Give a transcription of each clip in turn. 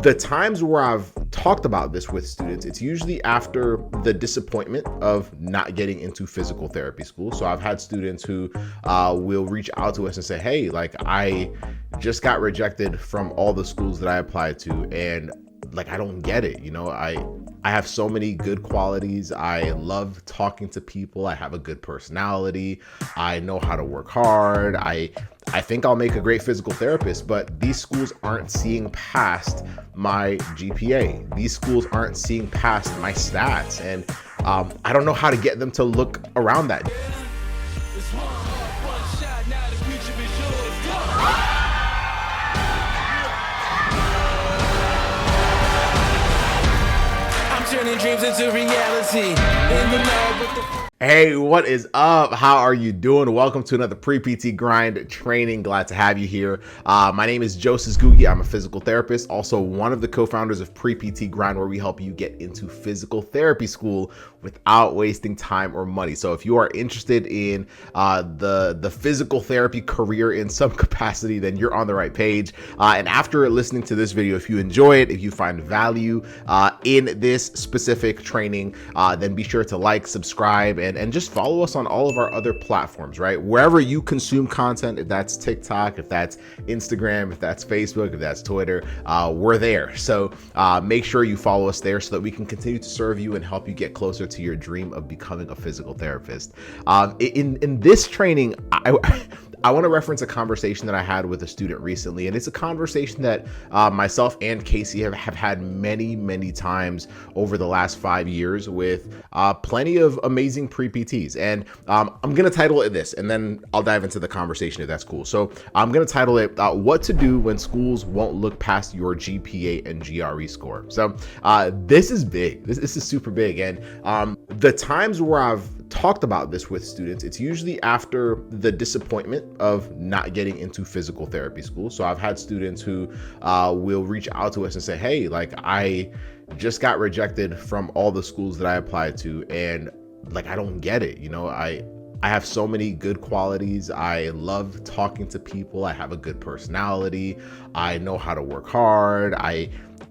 The times where I've talked about this with students, it's usually after the disappointment of not getting into physical therapy school. So I've had students who will reach out to us and say, hey, like I just got rejected from all the schools that I applied to, and like I don't get it. I have so many good qualities. I love talking to people. I have a good personality. I know how to work hard. I think I'll make a great physical therapist, but these schools aren't seeing past my GPA. These schools aren't seeing past my stats. And I don't know how to get them to look around that. Turning dreams into reality. In the lab with the Hey, what is up? How are you doing? Welcome to another pre-PT grind training. Glad to have you here. My name is Joseph Ngugi. I'm a physical therapist, also one of the co-founders of Pre-PT Grind, where we help you get into physical therapy school without wasting time or money. So if you are interested in the physical therapy career in some capacity, then you're on the right page. And after listening to this video, if you enjoy it, if you find value in this specific training, then be sure to like, subscribe, and just follow us on all of our other platforms, right? Wherever you consume content, if that's TikTok, if that's Instagram, if that's Facebook, if that's Twitter, we're there. So make sure you follow us there so that we can continue to serve you and help you get closer to your dream of becoming a physical therapist. In this training, I want to reference a conversation that I had with a student recently, and it's a conversation that myself and Casey have had many times over the last 5 years with plenty of amazing pre-PTs. And I'm going to title it this, and then I'll dive into the conversation if that's cool. So I'm going to title it, What to Do When Schools Won't Look Past Your GPA and GRE Score. So this is big. This is super big. And the times where I've talked about this with students, it's usually after the disappointment of not getting into physical therapy school. So I've had students who will reach out to us and say, hey, like I just got rejected from all the schools that I applied to, and like I don't get it. I have so many good qualities. I love talking to people. I have a good personality. I know how to work hard. I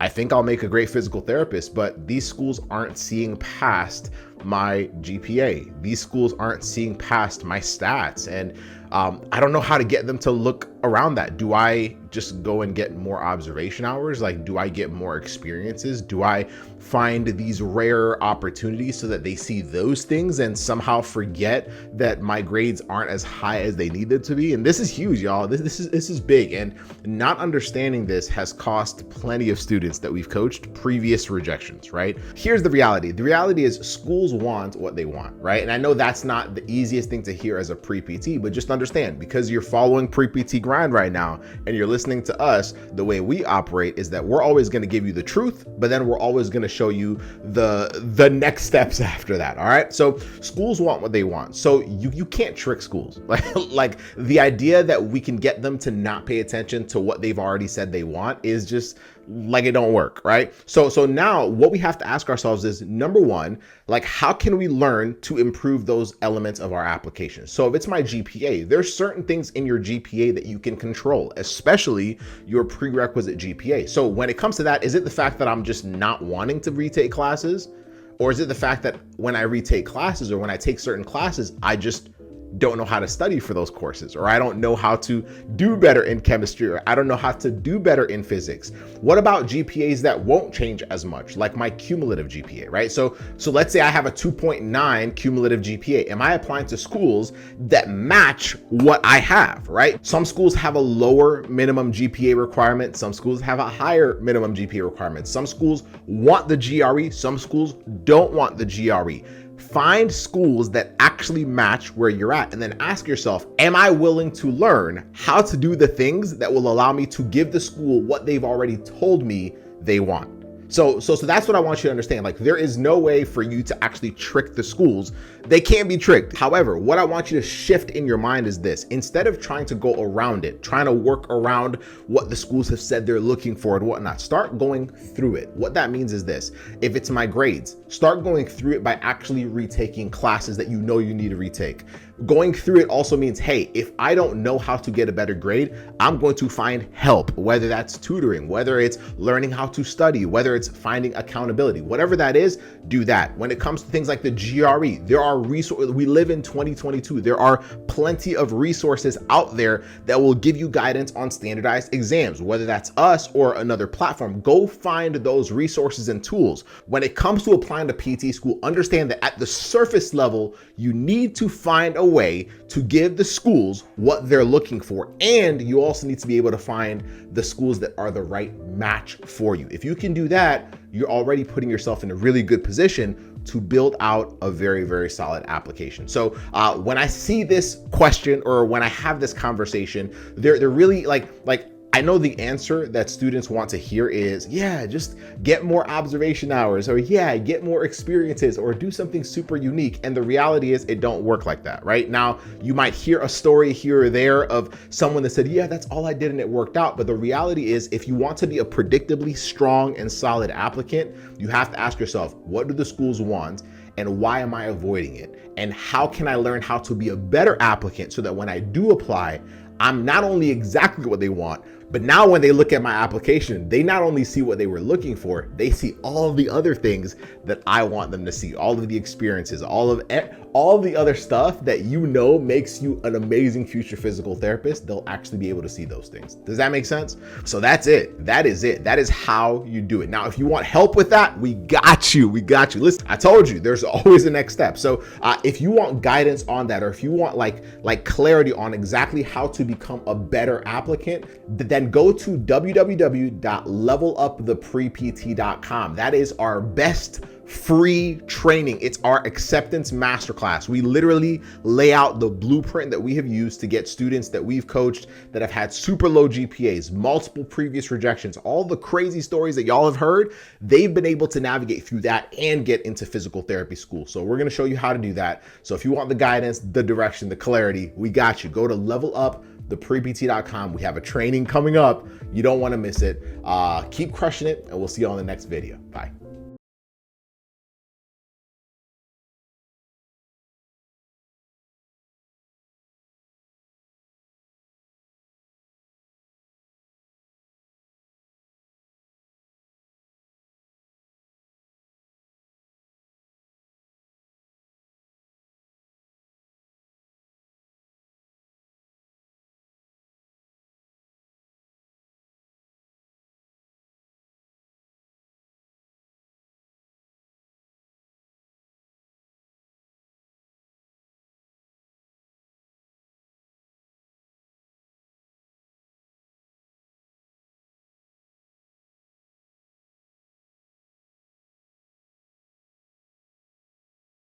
think I'll make a great physical therapist, but these schools aren't seeing past my GPA. These schools aren't seeing past my stats. And I don't know how to get them to look around that. Do I just go and get more observation hours? Like, do I get more experiences? Do I find these rare opportunities so that they see those things and somehow forget that my grades aren't as high as they need them to be? And this is huge, y'all. This is big. And not understanding this has cost plenty of students that we've coached previous rejections, right? Here's the reality. The reality is schools want what they want, right? And I know that's not the easiest thing to hear as a pre-PT, but just understand, because you're following Pre-PT Grind right now and you're listening to us, the way we operate is that we're always going to give you the truth, but then we're always going to show you the next steps after that. All right. So schools want what they want. So you can't trick schools. Like the idea that we can get them to not pay attention to what they've already said they want is just like, it don't work, right? So now what we have to ask ourselves is, number one, like, how can we learn to improve those elements of our application? So if it's my GPA, there's certain things in your GPA that you can control, especially your prerequisite GPA. So when it comes to that, is it the fact that I'm just not wanting to retake classes? Or is it the fact that when I retake classes or when I take certain classes, I just don't know how to study for those courses, or I don't know how to do better in chemistry, or I don't know how to do better in physics? What about GPAs that won't change as much, like my cumulative GPA, right? So let's say I have a 2.9 cumulative GPA. Am I applying to schools that match what I have, right? Some schools have a lower minimum GPA requirement. Some schools have a higher minimum GPA requirement. Some schools want the GRE. Some schools don't want the GRE. Find schools that actually match where you're at, and then ask yourself, am I willing to learn how to do the things that will allow me to give the school what they've already told me they want? So that's what I want you to understand. Like, there is no way for you to actually trick the schools. They can't be tricked. However, what I want you to shift in your mind is this: instead of trying to go around it, trying to work around what the schools have said they're looking for and whatnot, start going through it. What that means is this: if it's my grades, start going through it by actually retaking classes that you know you need to retake. Going through it also means, hey, if I don't know how to get a better grade, I'm going to find help, whether that's tutoring, whether it's learning how to study, whether it's finding accountability, whatever that is, do that. When it comes to things like the GRE, there are resources. We live in 2022. There are plenty of resources out there that will give you guidance on standardized exams, whether that's us or another platform. Go find those resources and tools. When it comes to applying to PT school, understand that at the surface level, you need to find a way to give the schools what they're looking for. And you also need to be able to find the schools that are the right match for you. If you can do that, you're already putting yourself in a really good position to build out a very, very solid application. So when I see this question or when I have this conversation, they're really like I know the answer that students want to hear is, yeah, just get more observation hours, or yeah, get more experiences, or do something super unique. And the reality is it don't work like that, right? Now, you might hear a story here or there of someone that said, yeah, that's all I did and it worked out. But the reality is, if you want to be a predictably strong and solid applicant, you have to ask yourself, what do the schools want? And why am I avoiding it? And how can I learn how to be a better applicant so that when I do apply, I'm not only exactly what they want, but now when they look at my application, they not only see what they were looking for, they see all of the other things that I want them to see, all of the experiences, all of the other stuff that you know makes you an amazing future physical therapist. They'll actually be able to see those things. Does that make sense? So that's it. That is it. That is how you do it. Now, if you want help with that, we got you. We got you. Listen, I told you there's always a next step. So if you want guidance on that, or if you want like clarity on exactly how to become a better applicant, then go to www.leveluptheprept.com. That is our best free training. It's our acceptance masterclass. We literally lay out the blueprint that we have used to get students that we've coached that have had super low GPAs, multiple previous rejections, all the crazy stories that y'all have heard. They've been able to navigate through that and get into physical therapy school. So we're going to show you how to do that. So if you want the guidance, the direction, the clarity, we got you. Go to leveluptheprept.com. We have a training coming up. You don't want to miss it. Keep crushing it, and we'll see you on the next video. Bye.